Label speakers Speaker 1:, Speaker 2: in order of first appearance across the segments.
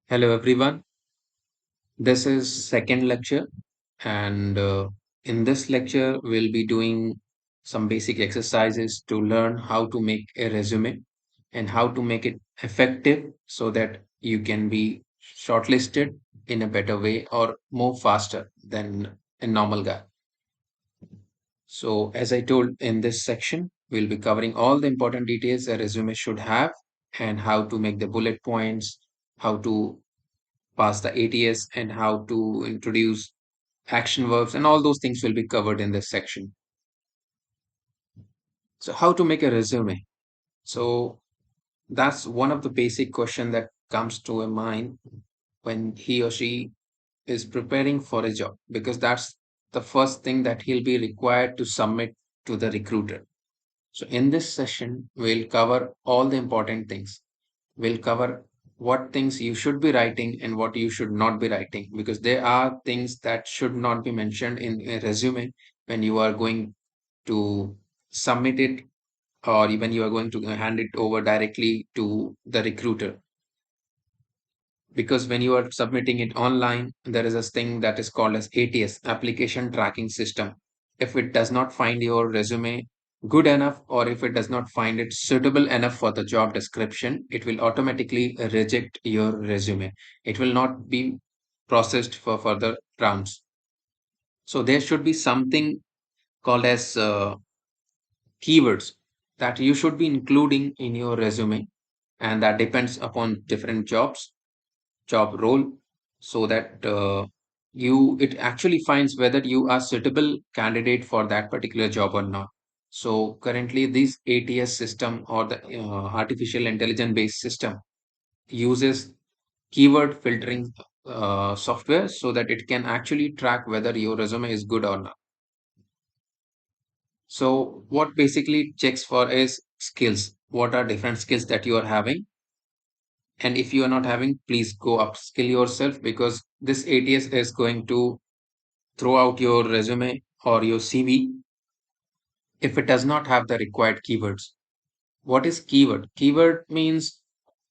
Speaker 1: Hello everyone. This is second lecture and in this lecture we'll be doing some basic exercises to learn how to make a resume and how to make it effective so that you can be shortlisted in a better way or move faster than a normal guy. So as I told in this section, we'll be covering all the important details a resume should have and how to make the bullet points, how to pass the ATS and how to introduce action verbs and all those things will be covered in this section. So how to make a resume? So that's one of the basic question that comes to a mind when he or she is preparing for a job because that's the first thing that he'll be required to submit to the recruiter. So in this session, we'll cover all the important things. We'll cover what things you should be writing and what you should not be writing because there are things that should not be mentioned in a resume when you are going to submit it or even you are going to hand it over directly to the recruiter. Because when you are submitting it online, there is a thing that is called as ATS, application tracking system. If it does not find your resume good enough or if it does not find it suitable enough for the job description, it will automatically reject your resume. It will not be processed for further rounds. So there should be something called as keywords that you should be including in your resume, and that depends upon different job role, so that you it actually finds whether you are suitable candidate for that particular job or not. So currently this ATS system or the artificial intelligence based system uses keyword filtering software so that it can actually track whether your resume is good or not. So what basically it checks for is skills. What are different skills that you are having? And if you are not having, please go upskill yourself because this ATS is going to throw out your resume or your CV if it does not have the required keywords. What is keyword? Keyword means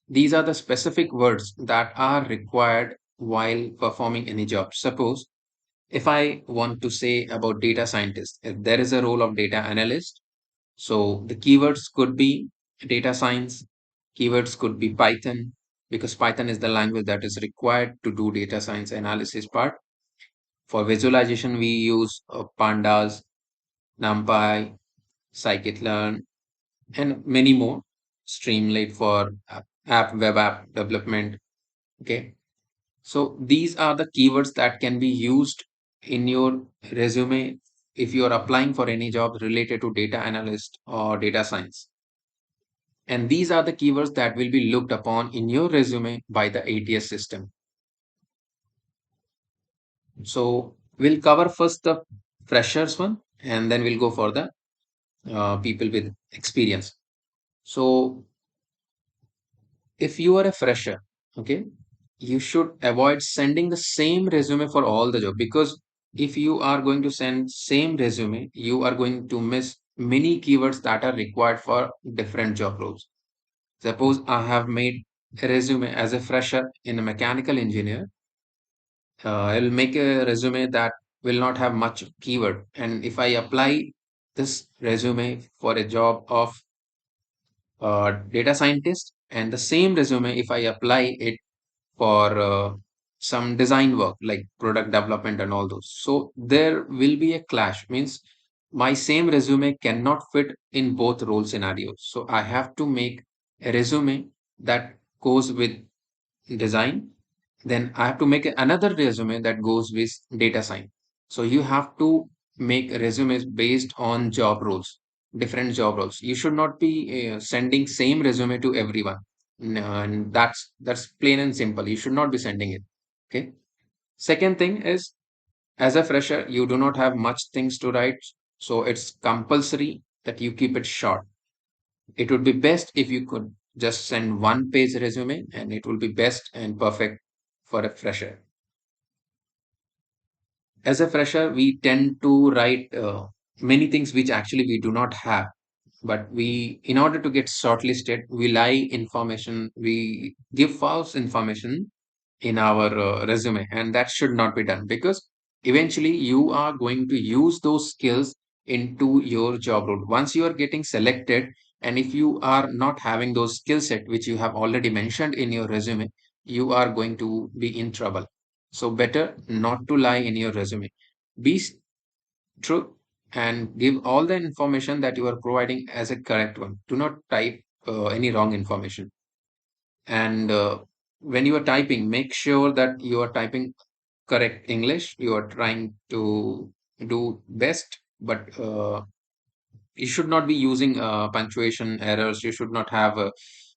Speaker 1: these are the specific words that are required while performing any job. Suppose if I want to say about data scientist, if there is a role of data analyst, so the keywords could be data science, keywords could be Python, because Python is the language that is required to do data science analysis part. For visualization, we use pandas, NumPy, scikit-learn, and many more. Streamlit for web app development. Okay. So these are the keywords that can be used in your resume if you are applying for any job related to data analyst or data science. And these are the keywords that will be looked upon in your resume by the ATS system. So we'll cover first the freshers one and then we'll go for the people with experience. So if you are a fresher, okay, you should avoid sending the same resume for all the job because if you are going to send same resume, you are going to miss many keywords that are required for different job roles. Suppose I have made a resume as a fresher in a mechanical engineer. I will make a resume that will not have much keyword. And if I apply this resume for a job of data scientist and the same resume, if I apply it for some design work like product development and all those, so there will be a clash. Means my same resume cannot fit in both role scenarios. So I have to make a resume that goes with design, then I have to make another resume that goes with data science. So you have to make resumes based on job roles, different job roles. You should not be sending same resume to everyone. And that's plain and simple. You should not be sending it. Okay. Second thing is, as a fresher, you do not have much things to write, so it's compulsory that you keep it short. It would be best if you could just send one page resume, and it will be best and perfect for a fresher. As a fresher, we tend to write many things which actually we do not have. but we, in order to get shortlisted, we lie information, we give false information in our resume, and that should not be done, because eventually you are going to use those skills into your job role once you are getting selected. And if you are not having those skill set which you have already mentioned in your resume, you are going to be in trouble. So better not to lie in your resume. Be true and give all the information that you are providing as a correct one. Do not type any wrong information. And when you are typing, make sure that you are typing correct English. You are trying to do best, but you should not be using punctuation errors. You should not have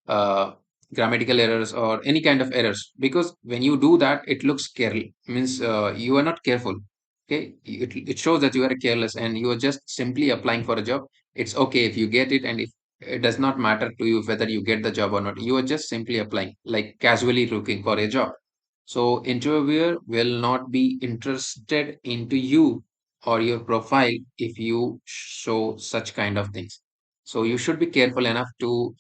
Speaker 1: uh, grammatical errors or any kind of errors, because when you do that, it looks careless. Means you are not careful. Okay, it shows that you are careless and you are just simply applying for a job. It's okay if you get it, and if it does not matter to you whether you get the job or not. You are just simply applying, like casually looking for a job. So interviewer will not be interested into you or your profile if you show such kind of things. So you should be careful enough to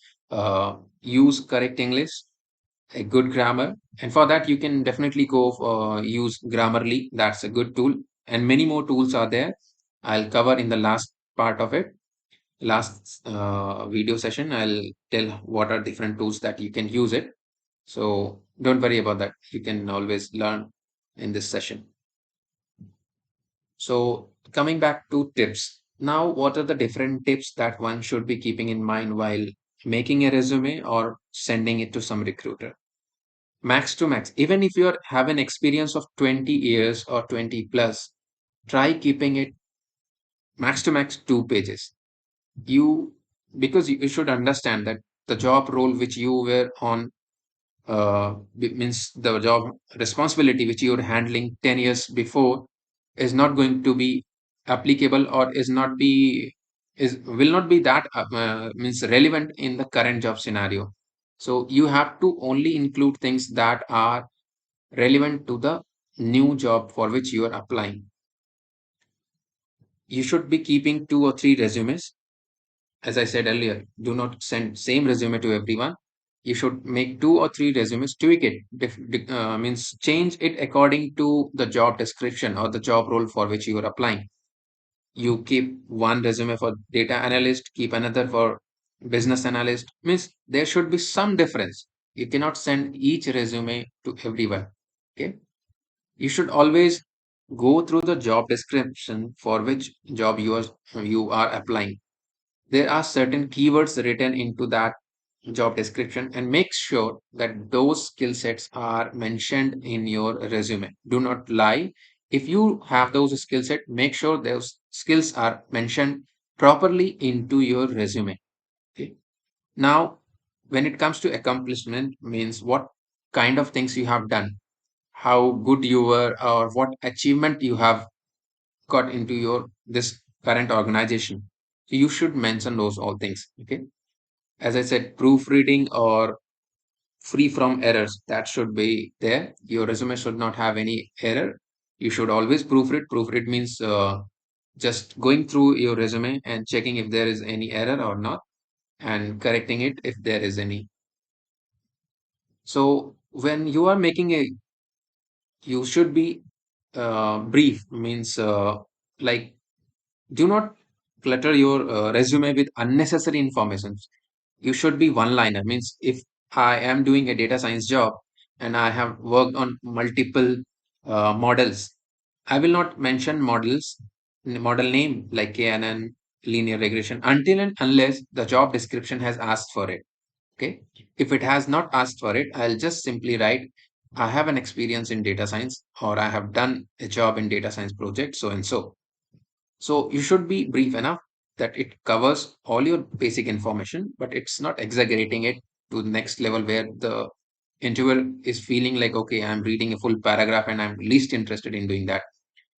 Speaker 1: use correct English, a good grammar, and for that you can definitely go use Grammarly. That's a good tool, and many more tools are there. I'll cover in the last part of it. Last video session, I'll tell what are different tools that you can use it. So don't worry about that. You can always learn in this session. So coming back to tips. Now, what are the different tips that one should be keeping in mind while making a resume or sending it to some recruiter? Max to max. Even if you have an experience of 20 years or 20 plus, try keeping it max to max 2 pages. You, because you should understand that the job role which you were on, means the job responsibility which you were handling 10 years before is not going to be applicable, or is not be, is will not be that means relevant in the current job scenario. So you have to only include things that are relevant to the new job for which you are applying. You should be keeping 2 or 3 resumes. As I said earlier, do not send same resume to everyone. You should make 2 or 3 resumes, tweak it, means change it according to the job description or the job role for which you are applying. You keep one resume for data analyst, keep another for business analyst. Means there should be some difference. You cannot send each resume to everyone. Okay. You should always go through the job description for which job you are applying. There are certain keywords written into that job description, and make sure that those skill sets are mentioned in your resume. Do not lie. If you have those skill set, make sure those skills are mentioned properly into your resume. Okay. Now, when it comes to accomplishment, means what kind of things you have done, how good you were, or what achievement you have got into your this current organization. So you should mention those all things. Okay. As I said, proofreading or free from errors, that should be there. Your resume should not have any error. You should always proofread. Proofread means just going through your resume and checking if there is any error or not, and correcting it if there is any. So when you are making a, you should be brief, means like, do not clutter your resume with unnecessary information. You should be one liner. Means if I am doing a data science job and I have worked on multiple models, I will not mention model name like KNN, linear regression, until and unless the job description has asked for it. Okay. If it has not asked for it, I'll just simply write, I have an experience in data science, or I have done a job in data science project, so and so. So you should be brief enough that it covers all your basic information, but it's not exaggerating it to the next level where the interviewer is feeling like, okay, I'm reading a full paragraph and I'm least interested in doing that.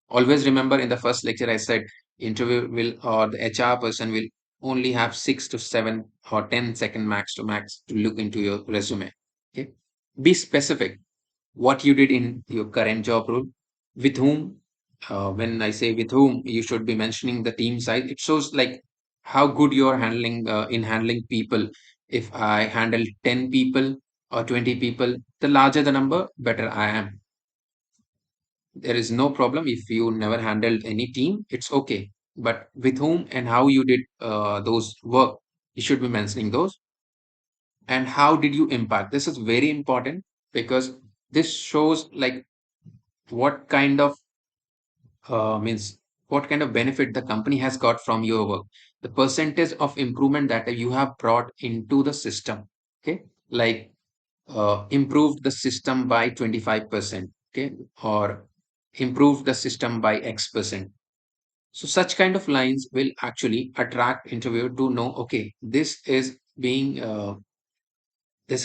Speaker 1: Always remember, in the first lecture, I said interview will, or the HR person will only have 6 to 7 or 10 second max to max to look into your resume. Okay. Be specific what you did in your current job role, with whom. When I say with whom, you should be mentioning the team size. It shows like how good you are handling in handling people. If I handle 10 people or 20 people, the larger the number, better I am. There is no problem if you never handled any team, it's okay. But with whom and how you did those work, you should be mentioning those. And how did you impact? This is very important because this shows like what kind of means what kind of benefit the company has got from your work, the percentage of improvement that you have brought into the system. Okay, like improved the system by 25%, okay, or improved the system by X%. So such kind of lines will actually attract interviewer to know, okay, this is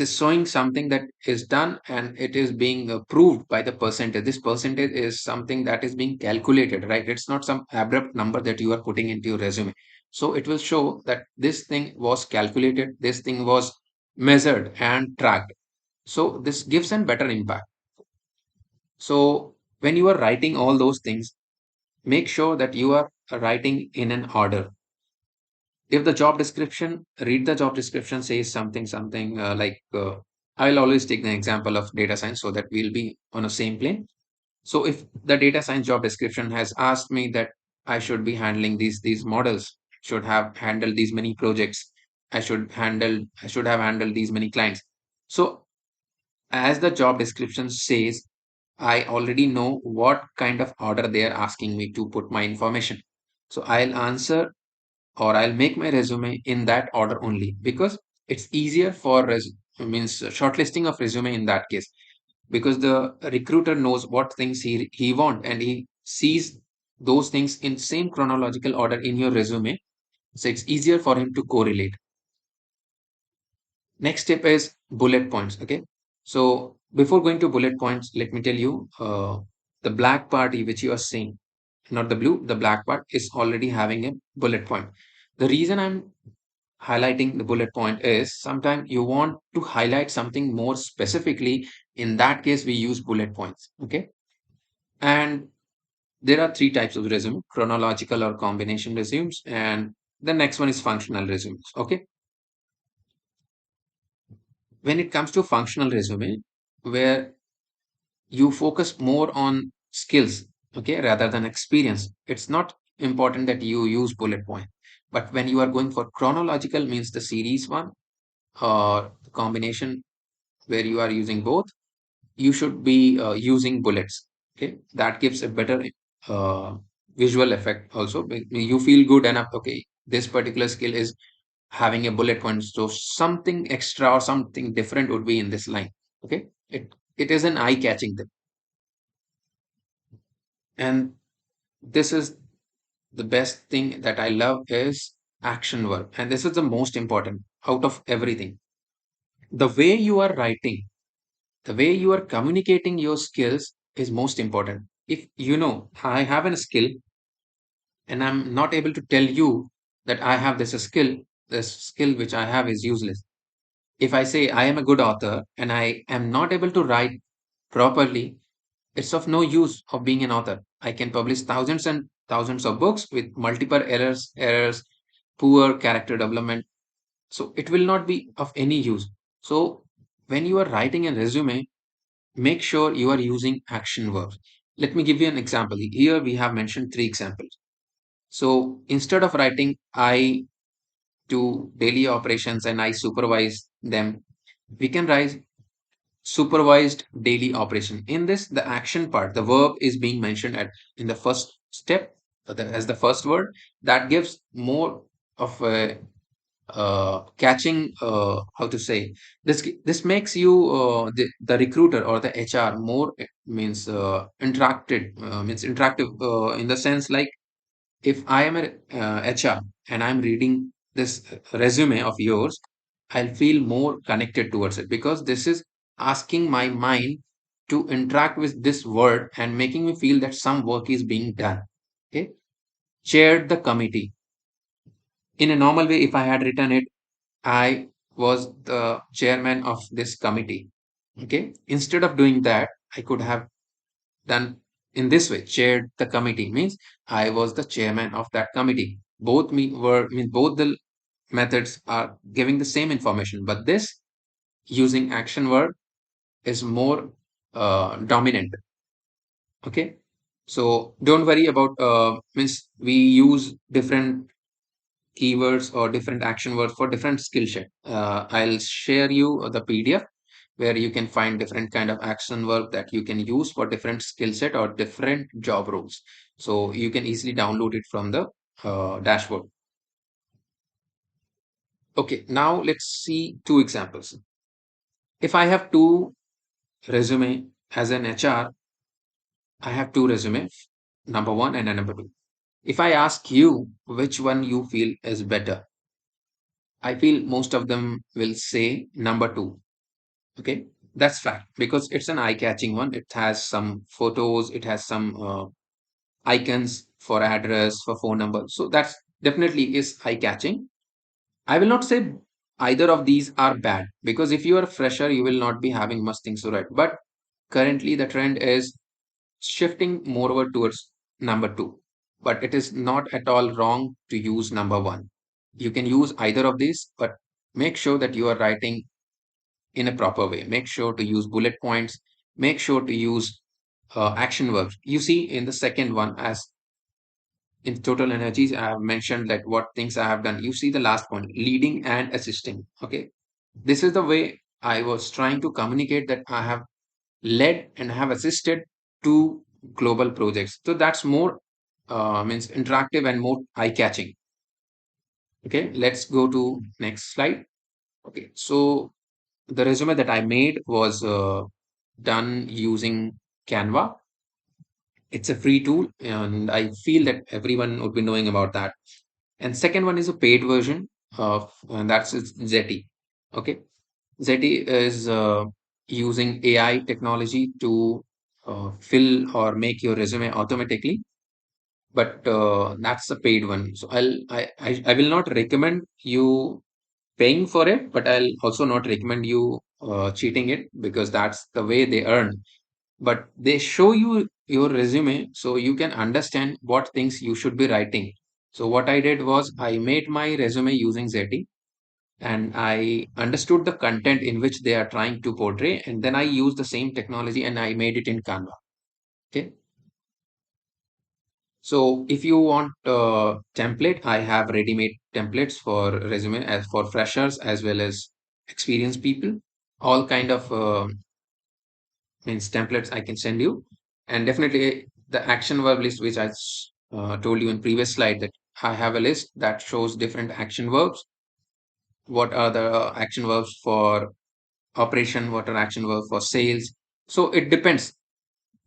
Speaker 1: showing something that is done and it is being proved by the percentage. This percentage is something that is being calculated, right? It's not some abrupt number that you are putting into your resume. So it will show that this thing was calculated, this thing was measured and tracked. So this gives a better impact. So when you are writing all those things, make sure that you are writing in an order. If the job description, read the job description says something like I'll always take the example of data science so that we'll be on a same plane. So if the data science job description has asked me that I should be handling these models, should have handled these many projects, I should have handled these many clients. So as the job description says, I already know what kind of order they are asking me to put my information. So I'll answer or I'll make my resume in that order only because it's easier for means shortlisting of resume in that case, because the recruiter knows what things he want and he sees those things in same chronological order in your resume, so it's easier for him to correlate. Next step is bullet points. Okay, so before going to bullet points, let me tell you the black part which you are seeing, not the blue, the black part is already having a bullet point. The reason I'm highlighting the bullet point is sometimes you want to highlight something more specifically. In that case, we use bullet points. Okay. And there are three types of resume: chronological or combination resumes. And the next one is functional resumes. Okay. When it comes to functional resume, where you focus more on skills, okay, rather than experience, it's not important that you use bullet point. But when you are going for chronological, means the series one or the combination where you are using both, you should be using bullets. Okay, that gives a better uh, visual effect also. You feel good enough, okay, this particular skill is having a bullet point, so something extra or something different would be in this line. Okay, it is an eye catching thing. And this is the best thing that I love is action work, and this is the most important out of everything. The way you are writing, the way you are communicating your skills is most important. If you know I have a skill and I'm not able to tell you that I have this skill which I have is useless. If I say I am a good author and I am not able to write properly, it's of no use of being an author. I can publish thousands and thousands of books with multiple errors, poor character development. So it will not be of any use. So when you are writing a resume, make sure you are using action verbs. Let me give you an example. Here we have mentioned three examples. So instead of writing I do daily operations and I supervise them, we can write supervised daily operation. In this, the action part, the verb is being mentioned at in the first step as the first word. That gives more of a catching, how to say, this makes you the recruiter or the HR more means interactive in the sense like if I am a HR and I'm reading this resume of yours, I'll feel more connected towards it because this is asking my mind to interact with this word and making me feel that some work is being done. Okay, chaired the committee. In a normal way, if I had written it, I was the chairman of this committee. Okay. Instead of doing that, I could have done in this way: chaired the committee means I was the chairman of that committee. both the methods are giving the same information, but this using action verb is more dominant. Okay, so don't worry about means we use different keywords or different action words for different skill set. I'll share you the PDF where you can find different kind of action verb that you can use for different skill set or different job roles. So you can easily download it from the dashboard. Okay, now let's see two examples. If I have two resume as an HR, I have two resumes, number one and a number two. If I ask you which one you feel is better, I feel most of them will say number two. Okay, that's fact because it's an eye-catching one. It has some photos, it has some icons for address, for phone number. So that's definitely is eye-catching. I will not say either of these are bad because if you are a fresher, you will not be having much things to write. But currently, the trend is shifting more over towards number two. But it is not at all wrong to use number one. You can use either of these, but make sure that you are writing in a proper way. Make sure to use bullet points. Make sure to use action verbs. You see in the second one, as in total energies, I have mentioned that what things I have done. You see the last point, leading and assisting. Okay. This is the way I was trying to communicate that I have led and have assisted two global projects. So that's more means interactive and more eye-catching. Okay, let's go to next slide. Okay, so the resume that I made was done using Canva. It's a free tool, and I feel that everyone would be knowing about that. And second one is a paid version of, and that's Zeti. Okay, Zeti is using AI technology to fill or make your resume automatically, but that's a paid one. So I will not recommend you paying for it, but I'll also not recommend you cheating it because that's the way they earn. But they show you your resume so you can understand what things you should be writing. So what I did was I made my resume using Zeti and I understood the content in which they are trying to portray, and then I used the same technology and I made it in Canva. Okay. So if you want template, I have ready-made templates for resume as for freshers as well as experienced people. All kind of means templates I can send you, and definitely the action verb list which I told you in previous slide that I have a list that shows different action verbs. What are the action verbs for operation? What are action verbs for sales? So it depends.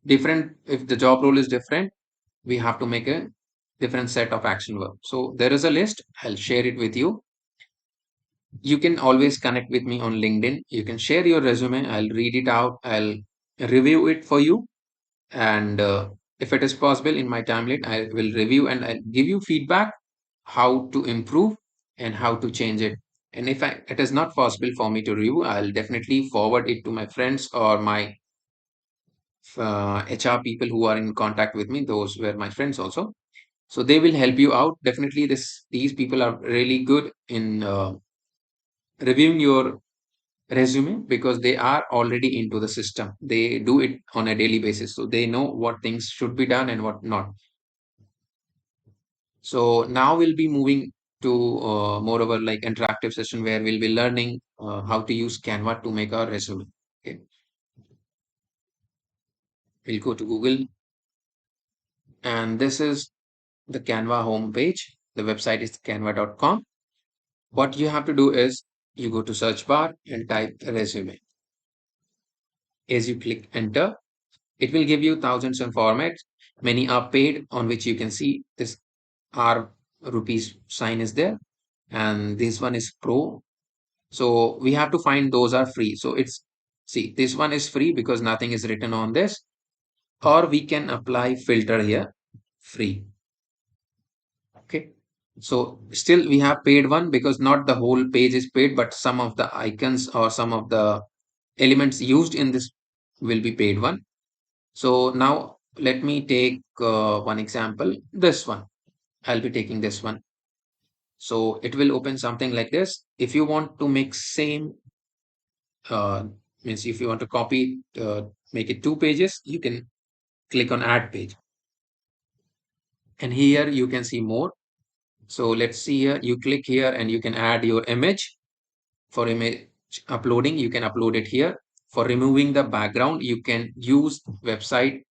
Speaker 1: Different if the job role is different, we have to make a different set of action verbs. So there is a list. I'll share it with you. You can always connect with me on LinkedIn. You can share your resume. I'll read it out. I'll review it for you. And if it is possible in my timeline, I will review and I'll give you feedback how to improve and how to change it. And if it is not possible for me to review, I'll definitely forward it to my friends or my HR people who are in contact with me. Those were my friends also. So they will help you out. Definitely, these people are really good in reviewing your resume because they are already into the system. They do it on a daily basis, so they know what things should be done and what not. So now we'll be moving to moreover like interactive session where we'll be learning how to use Canva to make our resume. Okay, we'll go to Google, and this is the Canva homepage. The website is canva.com. What you have to do is you go to search bar and type resume. As you click enter, it will give you thousands of formats. Many are paid, on which you can see this R rupees sign is there, and this one is pro. So we have to find those are free. So it's see this one is free because nothing is written on this, or we can apply filter here, free. Okay. So still we have paid one because not the whole page is paid, but some of the icons or some of the elements used in this will be paid one. So now let me take one example. This one, I'll be taking this one. So it will open something like this. If you want to make same, uh, means if you want to copy, make it 2 pages, you can click on add page. And here you can see more. So let's see here, you click here and you can add your image. For image uploading, you can upload it here. For removing the background, you can use website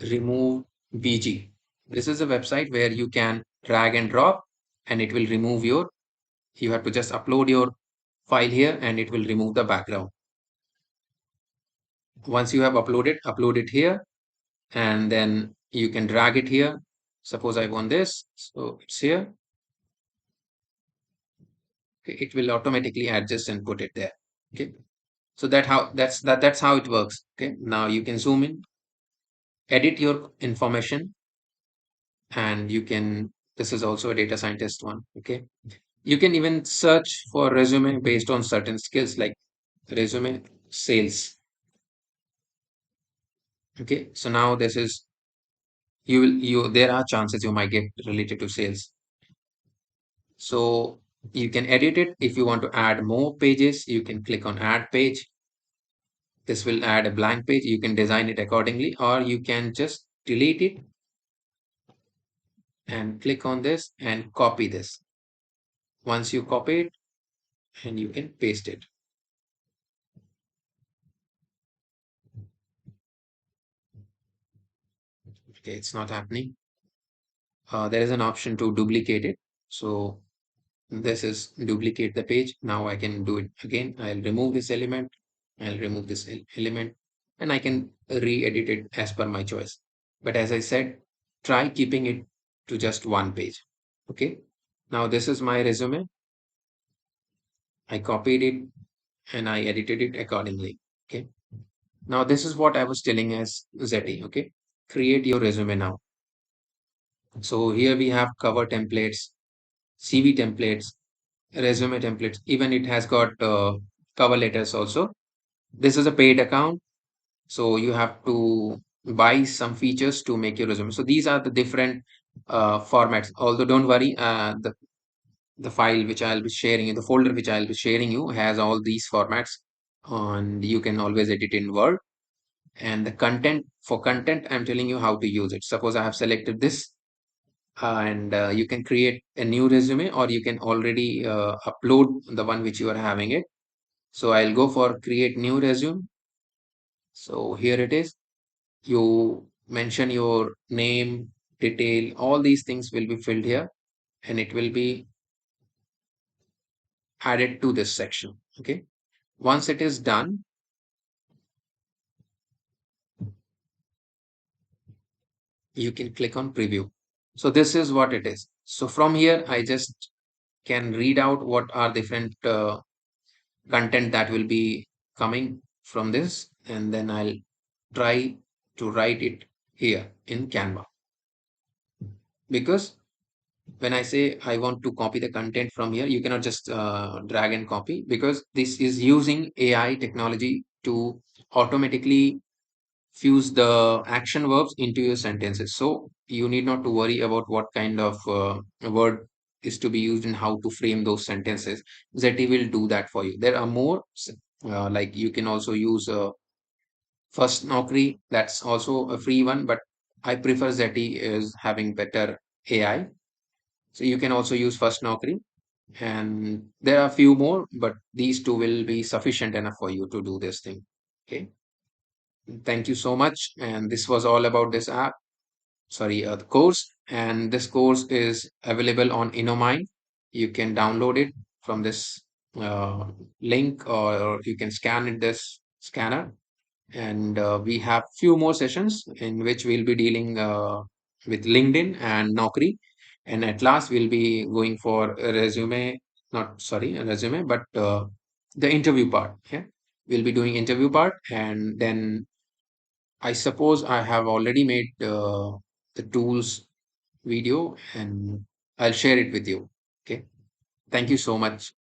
Speaker 1: remove bg. This is a website where you can drag and drop and it will remove your, you have to just upload your file here and it will remove the background. Once you have uploaded, upload it here and then you can drag it here. Suppose I want this, so it's here. Okay, it will automatically adjust and put it there. Okay, so that's how it works. Okay, now you can zoom in, edit your information, and you can, this is also a data scientist one. Okay, you can even search for resume based on certain skills like resume sales. Okay, so now this is, you there are chances you might get related to sales. So you can edit it. If you want to add more pages, you can click on add page. This will add a blank page. You can design it accordingly, or you can just delete it and click on this and copy this. Once you copy it, and you can paste it. Okay, it's not happening. There is an option to duplicate it. So this is duplicate the page. Now I can do it again. I'll remove this element. I'll remove this element and I can re-edit it as per my choice. But as I said, try keeping it to just one page. Okay. Now this is my resume. I copied it and I edited it accordingly. Okay. Now this is what I was telling as Zeti. Okay. Create your resume now. So here we have cover templates, CV templates, resume templates. Even it has got cover letters also. This is a paid account, so you have to buy some features to make your resume. So these are the different formats. Although don't worry, the file which I'll be sharing you, the folder which I'll be sharing you has all these formats, and you can always edit in Word. And the content, for content, I'm telling you how to use it. Suppose I have selected this, and you can create a new resume, or you can already upload the one which you are having it. So I'll go for create new resume. So here it is. You mention your name, detail, all these things will be filled here and it will be added to this section. Okay. Once it is done, you can click on preview. So this is what it is. So from here, I just can read out what are different content that will be coming from this, and then I'll try to write it here in Canva. Because when I say I want to copy the content from here, you cannot just drag and copy, because this is using AI technology to automatically fuse the action verbs into your sentences. So you need not to worry about what kind of word is to be used and how to frame those sentences. Zeti will do that for you. There are more, like you can also use First Naukri. That's also a free one, but I prefer Zeti is having better AI. So you can also use First Naukri. And there are a few more, but these two will be sufficient enough for you to do this thing. Okay. Thank you so much. And this was all about this app, sorry, the course. And this course is available on InnoMind. You can download it from this link, or you can scan it this scanner. And we have few more sessions in which we'll be dealing with LinkedIn and Naukri. And at last, we'll be going for a resume, not sorry, a resume, but the interview part. Yeah, we'll be doing interview part, and then I suppose I have already made the tools video, and I'll share it with you. Okay. Thank you so much.